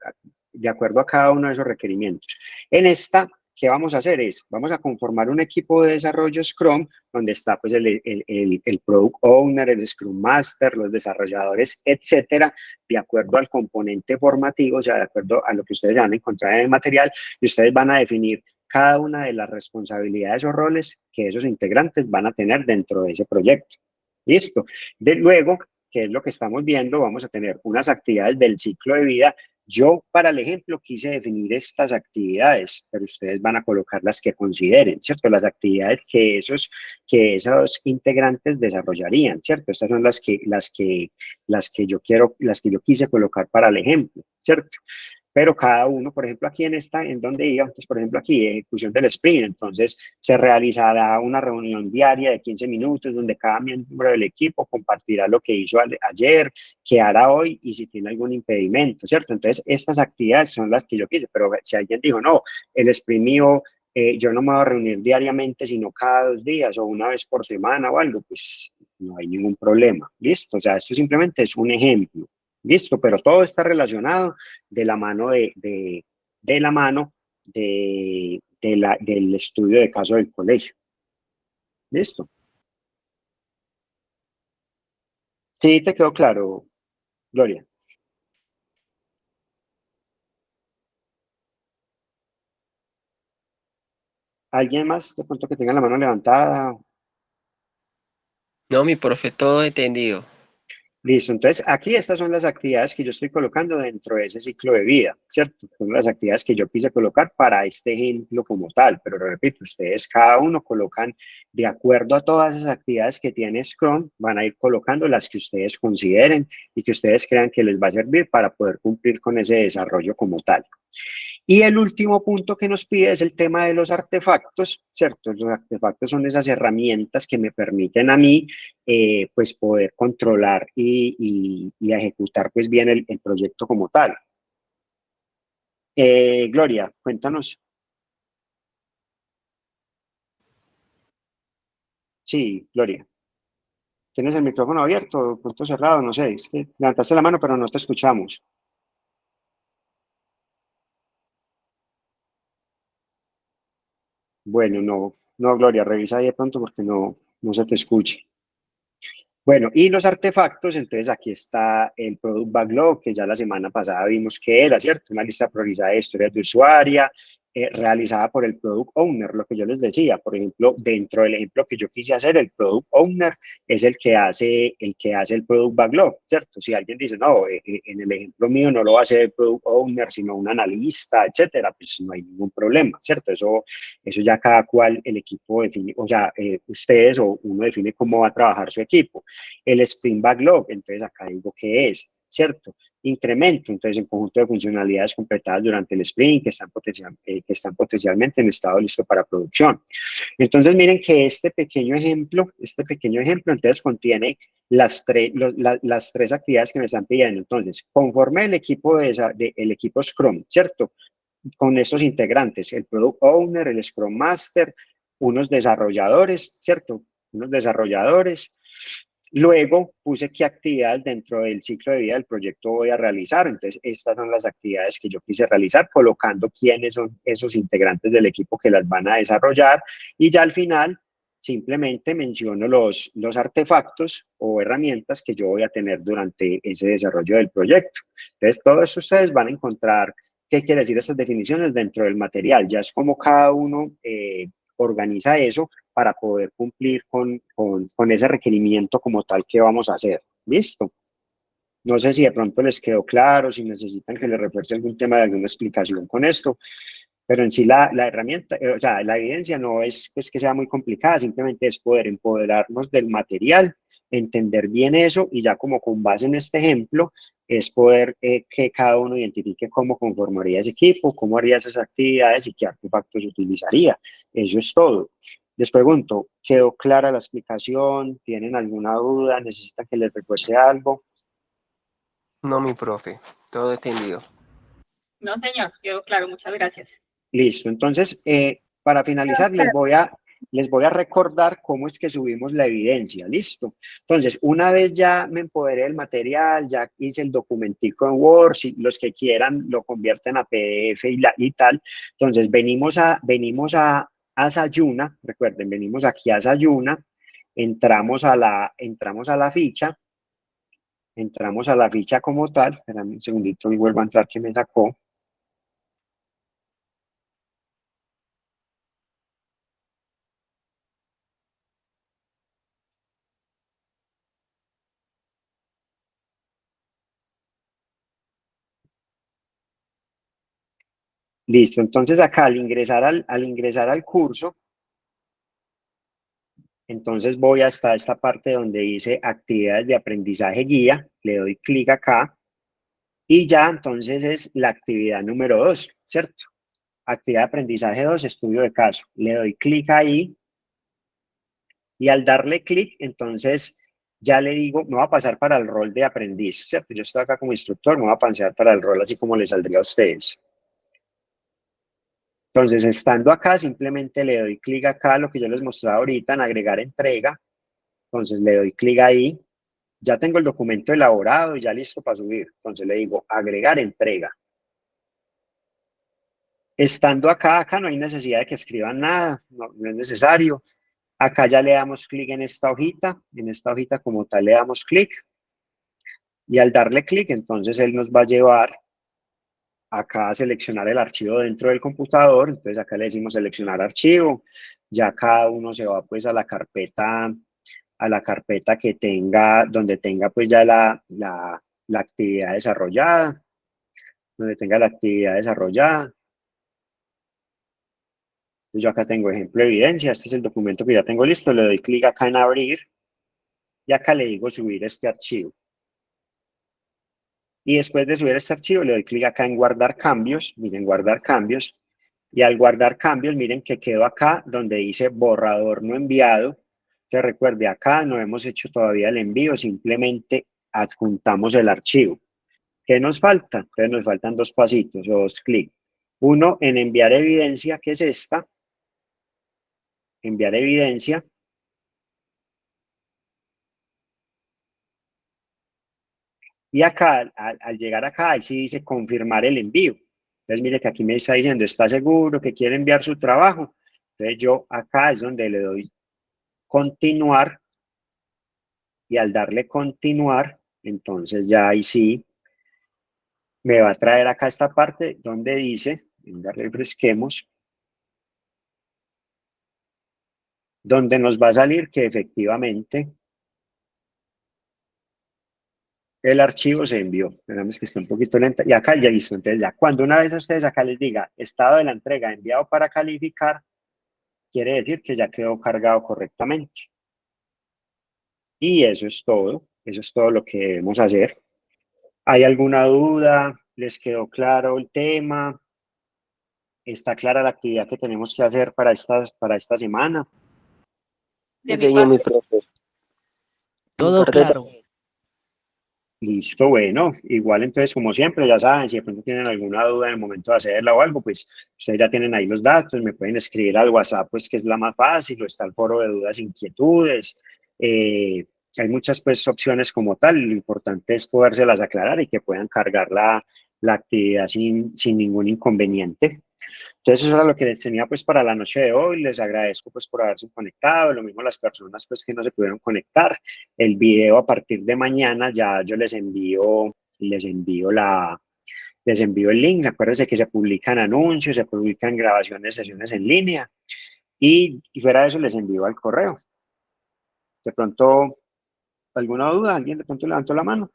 a cada uno de esos requerimientos. En esta, ¿qué vamos a hacer? Vamos a conformar un equipo de desarrollo Scrum, donde está pues el Product Owner, el Scrum Master, los desarrolladores, etcétera, de acuerdo al componente formativo, o sea, de acuerdo a lo que ustedes van a encontrar en el material, y ustedes van a definir cada una de las responsabilidades o roles que esos integrantes van a tener dentro de ese proyecto. ¿Listo? De luego, que es lo que estamos viendo, vamos a tener unas actividades del ciclo de vida. Yo, para el ejemplo, quise definir estas actividades, pero ustedes van a colocar las que consideren, ¿cierto? Las actividades que esos integrantes desarrollarían, ¿cierto? Estas son las que yo quise colocar para el ejemplo, ¿cierto? Pero cada uno, por ejemplo, aquí en donde iba, entonces, por ejemplo, aquí, ejecución del sprint, entonces se realizará una reunión diaria de 15 minutos donde cada miembro del equipo compartirá lo que hizo ayer, qué hará hoy y si tiene algún impedimento, ¿cierto? Entonces, estas actividades son las que yo quise, pero si alguien dijo, no, el sprint mío, yo no me voy a reunir diariamente, sino cada 2 días o una vez por semana o algo, pues no hay ningún problema, ¿listo? O sea, esto simplemente es un ejemplo. Listo, pero todo está relacionado de la mano de la mano del estudio de caso del colegio. ¿Listo? Sí, te quedó claro, Gloria. ¿Alguien más de pronto que tenga la mano levantada? No, mi profe, todo entendido. Listo, entonces aquí estas son las actividades que yo estoy colocando dentro de ese ciclo de vida, ¿cierto? Son las actividades que yo quise colocar para este ejemplo como tal, pero repito, ustedes cada uno colocan de acuerdo a todas esas actividades que tiene Scrum, van a ir colocando las que ustedes consideren y que ustedes crean que les va a servir para poder cumplir con ese desarrollo como tal. Y el último punto que nos pide es el tema de los artefactos, ¿cierto? Los artefactos son esas herramientas que me permiten a mí, pues, poder controlar y ejecutar, pues, bien el proyecto como tal. Gloria, cuéntanos. Sí, Gloria. ¿Tienes el micrófono abierto, punto cerrado? No sé, es que levantaste la mano, pero no te escuchamos. Bueno, no, Gloria, revisa ahí de pronto porque no se te escuche. Bueno, y los artefactos, entonces aquí está el Product Backlog, que ya la semana pasada vimos que era, ¿cierto? Una lista priorizada de historias de usuaria, realizada por el Product Owner, lo que yo les decía. Por ejemplo, dentro del ejemplo que yo quise hacer, el Product Owner es el que hace el Product Backlog, ¿cierto? Si alguien dice, no, en el ejemplo mío no lo va a hacer el Product Owner, sino un analista, etcétera, pues no hay ningún problema, ¿cierto? Eso ya cada cual el equipo define, o sea, ustedes o uno define cómo va a trabajar su equipo. El Sprint Backlog, entonces acá digo qué es, ¿cierto? Incremento, entonces en conjunto de funcionalidades completadas durante el sprint que están potencialmente en estado listo para producción. Entonces miren que este pequeño ejemplo entonces contiene las tres actividades que me están pidiendo. Entonces, conforme el equipo Scrum, ¿cierto? Con estos integrantes, el Product Owner, el Scrum Master, unos desarrolladores, ¿cierto? Unos desarrolladores. Luego puse qué actividades dentro del ciclo de vida del proyecto voy a realizar. Entonces, estas son las actividades que yo quise realizar, colocando quiénes son esos integrantes del equipo que las van a desarrollar. Y ya al final, simplemente menciono los artefactos o herramientas que yo voy a tener durante ese desarrollo del proyecto. Entonces, todo eso ustedes van a encontrar qué quiere decir estas definiciones dentro del material. Ya es como cada uno organiza eso para poder cumplir con ese requerimiento como tal que vamos a hacer. ¿Listo? No sé si de pronto les quedó claro, si necesitan que les refuerce algún tema de alguna explicación con esto, pero en sí la herramienta, o sea, la evidencia no es pues, que sea muy complicada, simplemente es poder empoderarnos del material, entender bien eso y ya como con base en este ejemplo, es poder que cada uno identifique cómo conformaría ese equipo, cómo haría esas actividades y qué artefactos utilizaría. Eso es todo. Les pregunto, ¿quedó clara la explicación? ¿Tienen alguna duda? ¿Necesitan que les refuerce algo? No, mi profe, todo entendido. No, señor, quedó claro, muchas gracias. Listo, entonces, para finalizar, les voy a recordar cómo es que subimos la evidencia, ¿listo? Entonces, una vez ya me empoderé del material, ya hice el documentico en Word, si los que quieran lo convierten a PDF y tal, entonces venimos a Sayuna, recuerden, venimos aquí a Sayuna, entramos a la ficha como tal, espérame un segundito y vuelvo a entrar que me sacó. Listo, entonces acá al ingresar al curso, entonces voy hasta esta parte donde dice actividades de aprendizaje guía, le doy clic acá y ya entonces es la actividad número 2, ¿cierto? Actividad de aprendizaje 2, estudio de caso. Le doy clic ahí y al darle clic, entonces ya le digo, me va a pasar para el rol de aprendiz, ¿cierto? Yo estoy acá como instructor, me va a pasar para el rol así como le saldría a ustedes. Entonces, estando acá, simplemente le doy clic acá, lo que yo les mostraba ahorita, en agregar entrega. Entonces, le doy clic ahí. Ya tengo el documento elaborado y ya listo para subir. Entonces, le digo agregar entrega. Estando acá no hay necesidad de que escriban nada, no es necesario. Acá ya le damos clic en esta hojita como tal le damos clic. Y al darle clic, entonces él nos va a llevar acá a seleccionar el archivo dentro del computador, entonces acá le decimos seleccionar archivo, ya cada uno se va pues a la carpeta que tenga, donde tenga pues ya la actividad desarrollada, donde tenga la actividad desarrollada. Entonces yo acá tengo ejemplo de evidencia, este es el documento que ya tengo listo, le doy clic acá en abrir y acá le digo subir este archivo. Y después de subir este archivo, le doy clic acá en guardar cambios. Miren, guardar cambios. Y al guardar cambios, miren que quedó acá donde dice borrador no enviado. Que recuerde, acá no hemos hecho todavía el envío, simplemente adjuntamos el archivo. ¿Qué nos falta? Entonces nos faltan 2 pasitos, 2 clics. Uno en enviar evidencia, que es esta, enviar evidencia. Y acá, al llegar acá, ahí sí dice confirmar el envío. Entonces, mire que aquí me está diciendo, ¿está seguro que quiere enviar su trabajo? Entonces, yo acá es donde le doy continuar. Y al darle continuar, entonces ya ahí sí me va a traer acá esta parte donde dice, venga, refresquemos, donde nos va a salir que efectivamente el archivo se envió. Esperamos que esté un poquito lenta. Y acá ya listo. Entonces ya cuando una vez a ustedes acá les diga estado de la entrega enviado para calificar, quiere decir que ya quedó cargado correctamente. Y eso es todo lo que debemos hacer. ¿Hay alguna duda? ¿Les quedó claro el tema? ¿Está clara la actividad que tenemos que hacer para esta semana? De mi Diseño, mi parte, profe. Todo Un par de claro. Listo, bueno, igual entonces como siempre, ya saben, si de pronto tienen alguna duda en el momento de hacerla o algo, pues ustedes ya tienen ahí los datos, me pueden escribir al WhatsApp, pues que es la más fácil, o está el foro de dudas, inquietudes, hay muchas pues opciones como tal, lo importante es podérselas aclarar y que puedan cargar la actividad sin ningún inconveniente. Entonces eso era lo que les tenía pues para la noche de hoy. Les agradezco pues por haberse conectado, lo mismo las personas pues que no se pudieron conectar. El video a partir de mañana ya yo les envío el link. Acuérdense que se publican anuncios, se publican grabaciones, sesiones en línea y fuera de eso les envío al correo. De pronto, ¿alguna duda? ¿Alguien de pronto levantó la mano?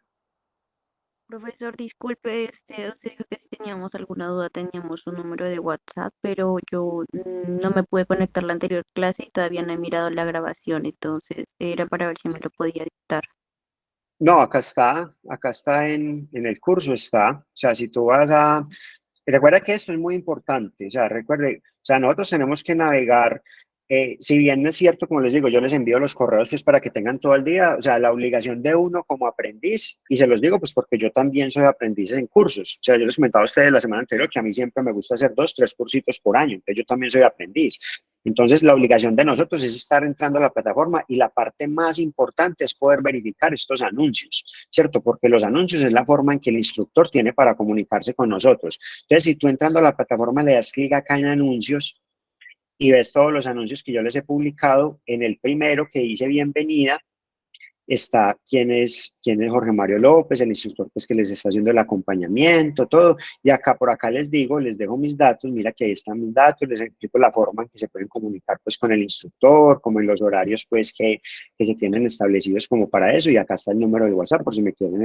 Profesor, disculpe, usted dijo que si teníamos alguna duda teníamos un número de WhatsApp, pero yo no me pude conectar la anterior clase y todavía no he mirado la grabación, entonces era para ver si me lo podía dictar. No, acá está en el curso, está. O sea, si tú vas a... Recuerda que esto es muy importante, o sea, recuerde, o sea, nosotros tenemos que navegar, si bien no es cierto, como les digo, yo les envío los correos pues para que tengan todo el día, o sea, la obligación de uno como aprendiz, y se los digo pues porque yo también soy aprendiz en cursos, o sea, yo les comentaba a ustedes la semana anterior que a mí siempre me gusta hacer 2, 3 cursitos por año, entonces yo también soy aprendiz. Entonces, la obligación de nosotros es estar entrando a la plataforma y la parte más importante es poder verificar estos anuncios, ¿cierto? Porque los anuncios es la forma en que el instructor tiene para comunicarse con nosotros. Entonces, si tú entrando a la plataforma le das clic acá en anuncios y ves todos los anuncios que yo les he publicado, en el primero que dice bienvenida, está quién es Jorge Mario López, el instructor pues que les está haciendo el acompañamiento, todo, y acá por acá les digo, les dejo mis datos, mira que ahí están mis datos, les explico la forma en que se pueden comunicar pues con el instructor, como en los horarios pues que se tienen establecidos como para eso, y acá está el número de WhatsApp por si me quieren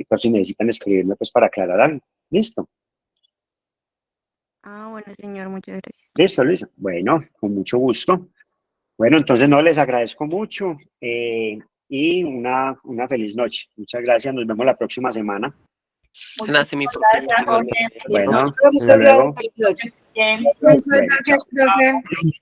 por si necesitan escribirme pues para aclarar algo. ¿Listo? Ah, bueno, señor, muchas gracias. ¿Listo, Luisa? Bueno, con mucho gusto. Bueno, entonces no les agradezco mucho y una feliz noche. Muchas gracias, nos vemos la próxima semana. Gracias, mi profe. gracias, Jorge. Bueno, Feliz hasta luego. noche. Bien. Bueno, Muchas gracias, profe.